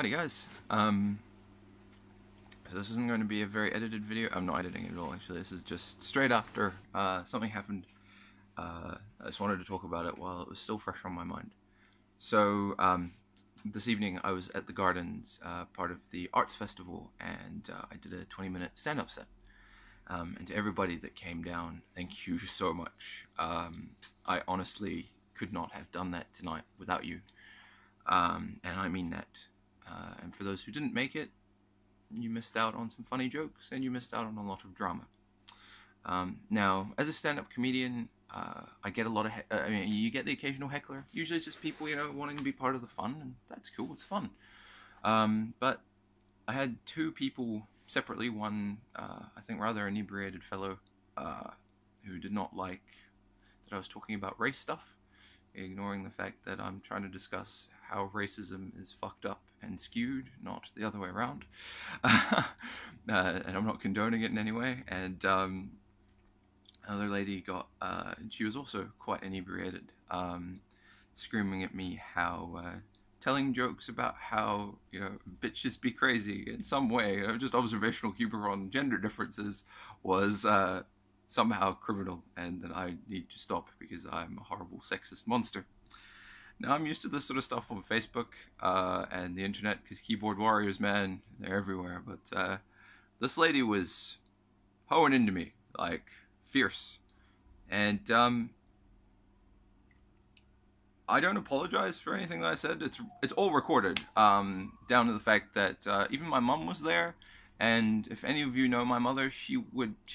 Howdy guys. So this isn't going to be a very edited video. I'm not editing it at all actually. This is just straight after something happened. I just wanted to talk about it while it was still fresh on my mind. So this evening I was at the Gardens, part of the Arts Festival, and I did a 20-minute stand-up set. And to everybody that came down, thank you so much. I honestly could not have done that tonight without you. And I mean that. And for those who didn't make it, you missed out on some funny jokes and you missed out on a lot of drama. Now, as a stand-up comedian, I get a lot of, you get the occasional heckler. Usually it's just people, wanting to be part of the fun, and that's cool, it's fun. But I had two people separately, one, I think rather inebriated fellow, who did not like that I was talking about race stuff, ignoring the fact that I'm trying to discuss how racism is fucked up and skewed, not the other way around. And I'm not condoning it in any way. And another lady got, she was also quite inebriated, screaming at me how telling jokes about how, bitches be crazy in some way, just observational humor on gender differences was somehow criminal, and that I need to stop because I'm a horrible sexist monster. Now, I'm used to this sort of stuff on Facebook and the internet, because keyboard warriors, man, they're everywhere. But this lady was hoeing into me, like, fierce. And I don't apologize for anything that I said. It's all recorded, down to the fact that even my mum was there. And if any of you know my mother, she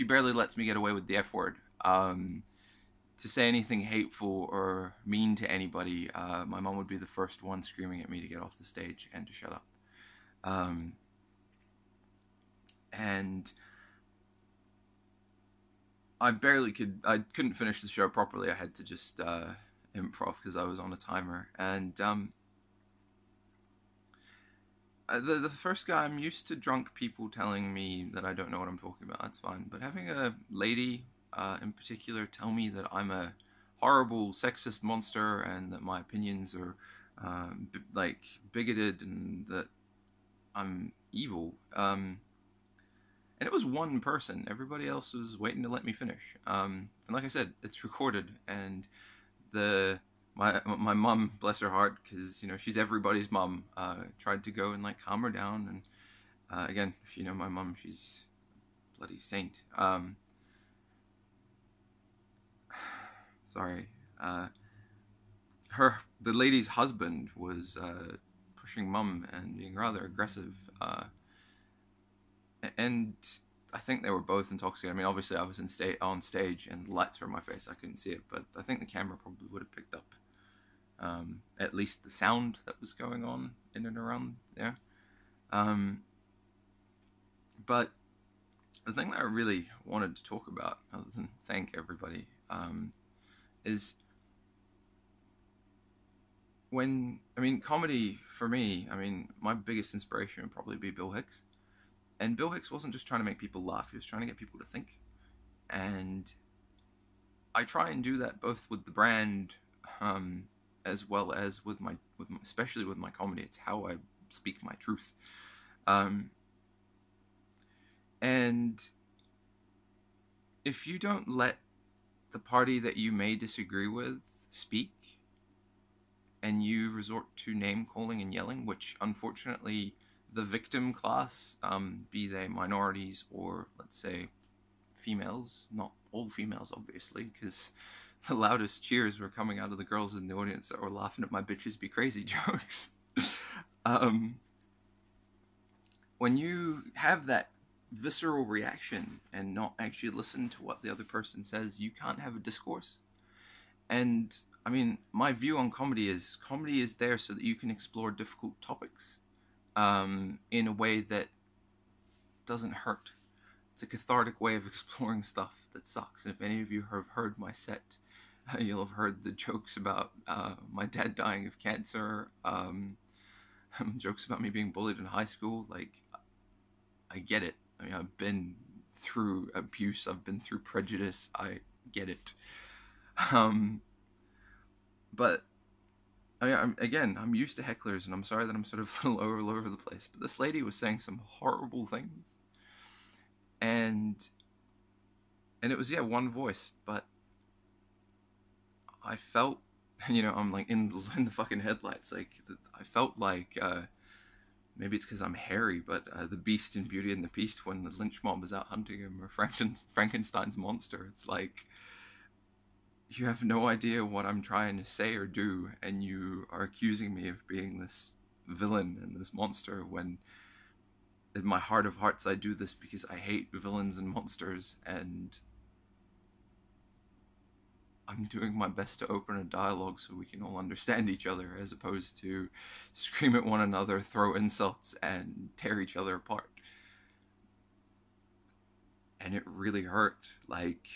barely lets me get away with the F word. To say anything hateful or mean to anybody, my mom would be the first one screaming at me to get off the stage and to shut up. And I couldn't finish the show properly. I had to just improv because I was on a timer. And the first guy, I'm used to drunk people telling me that I don't know what I'm talking about. That's fine. But having a lady in particular tell me that I'm a horrible sexist monster and that my opinions are bigoted and that I'm evil. And it was one person. Everybody else was waiting to let me finish. And like I said, it's recorded, and my mom, bless her heart, because she's everybody's mom, tried to go and calm her down. And again, if you know my mom, she's a bloody saint. Sorry. The lady's husband was pushing mum and being rather aggressive. And I think they were both intoxicated. I mean, obviously I was on stage and the lights were in my face. I couldn't see it, but I think the camera probably would have picked up at least the sound that was going on in and around there. But the thing that I really wanted to talk about, other than thank everybody, is comedy for me, my biggest inspiration would probably be Bill Hicks. And Bill Hicks wasn't just trying to make people laugh, he was trying to get people to think. And I try and do that both with the brand, as well as especially with my comedy. It's how I speak my truth. And if you don't let the party that you may disagree with speak, and you resort to name-calling and yelling, which unfortunately the victim class, be they minorities or, let's say, females, not all females obviously, because the loudest cheers were coming out of the girls in the audience that were laughing at my bitches be crazy jokes. When you have that visceral reaction and not actually listen to what the other person says, you can't have a discourse. And my view on comedy is there so that you can explore difficult topics in a way that doesn't hurt. It's a cathartic way of exploring stuff that sucks. And if any of you have heard my set, you'll have heard the jokes about my dad dying of cancer, jokes about me being bullied in high school. I get it. I've been through abuse, I've been through prejudice, I get it. But I'm used to hecklers, and I'm sorry that I'm sort of a little all over the place, but this lady was saying some horrible things, and it was, yeah, one voice, but I felt, I'm like in the fucking headlights. Like, I felt like, maybe it's because I'm hairy, but the Beast in Beauty and the Beast, when the lynch mob is out hunting him, or Frankenstein's monster, it's like, you have no idea what I'm trying to say or do, and you are accusing me of being this villain and this monster, when in my heart of hearts I do this because I hate villains and monsters, and I'm doing my best to open a dialogue so we can all understand each other, as opposed to scream at one another, throw insults, and tear each other apart. And it really hurt. Like,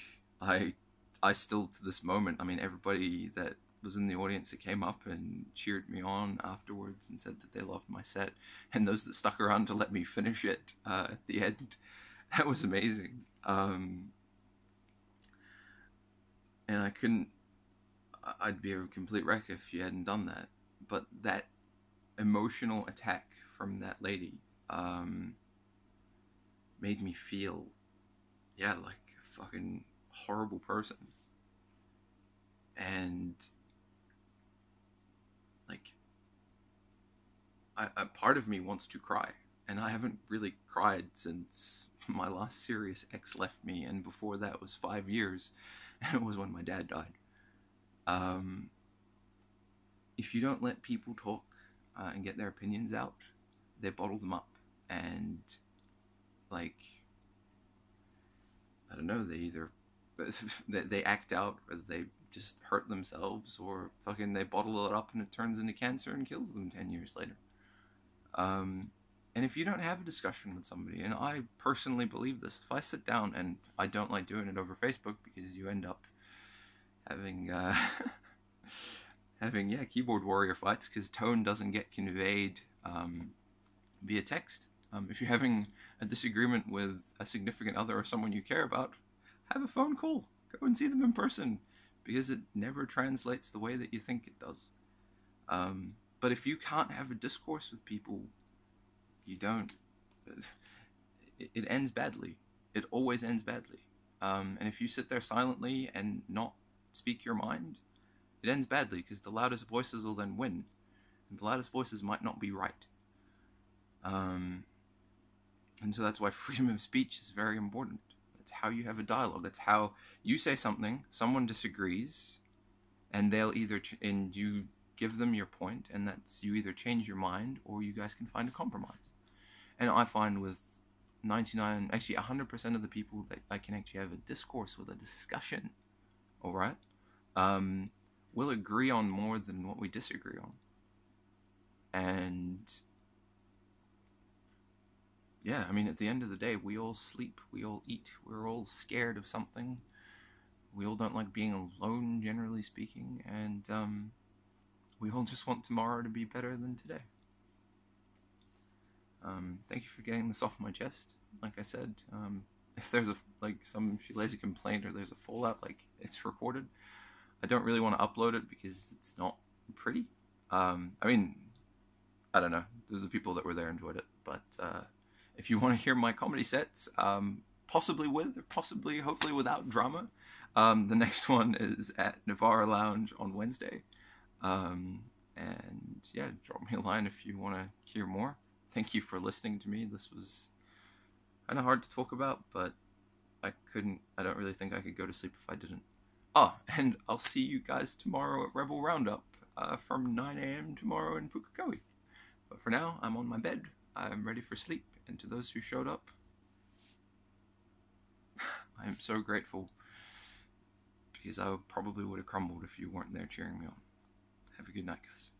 I still, to this moment, I mean, everybody that was in the audience that came up and cheered me on afterwards and said that they loved my set, and those that stuck around to let me finish it at the end, that was amazing. And I'd be a complete wreck if you hadn't done that. But that emotional attack from that lady made me feel, yeah, like a fucking horrible person. And like, a part of me wants to cry, and I haven't really cried since my last serious ex left me, and before that was 5 years, and it was when my dad died. If you don't let people talk and get their opinions out, they bottle them up, and like, I don't know, they either they act out, or they just hurt themselves, or fucking they bottle it up and it turns into cancer and kills them 10 years later. And if you don't have a discussion with somebody, and I personally believe this, if I sit down, and I don't like doing it over Facebook because you end up having keyboard warrior fights, because tone doesn't get conveyed via text. If you're having a disagreement with a significant other or someone you care about, have a phone call. Go and see them in person, because it never translates the way that you think it does. But if you can't have a discourse with people, you don't. It ends badly. It always ends badly. And if you sit there silently and not speak your mind, it ends badly, because the loudest voices will then win, and the loudest voices might not be right. And so that's why freedom of speech is very important. It's how you have a dialogue. It's how you say something, someone disagrees, and they'll either and you give them your point, and that's, you either change your mind or you guys can find a compromise. And I find with 100% of the people that I can actually have a discourse with, a discussion, all right, we'll agree on more than what we disagree on. And yeah, I mean, at the end of the day, we all sleep, we all eat, we're all scared of something, we all don't like being alone, generally speaking, and we all just want tomorrow to be better than today. Thank you for getting this off my chest. Like I said, if there's some lazy complaint, or there's a fallout, like, it's recorded. I don't really want to upload it because it's not pretty. I mean, I don't know, the people that were there enjoyed it, but if you want to hear my comedy sets, possibly with, or possibly, hopefully without drama, the next one is at Navarra Lounge on Wednesday. And yeah, drop me a line if you want to hear more. Thank you for listening to me. This was kind of hard to talk about, but I don't really think I could go to sleep if I didn't. Oh, and I'll see you guys tomorrow at Rebel Roundup from 9 a.m. tomorrow in Pukekohe. But for now, I'm on my bed. I'm ready for sleep. And to those who showed up, I am so grateful, because I probably would have crumbled if you weren't there cheering me on. Have a good night, guys.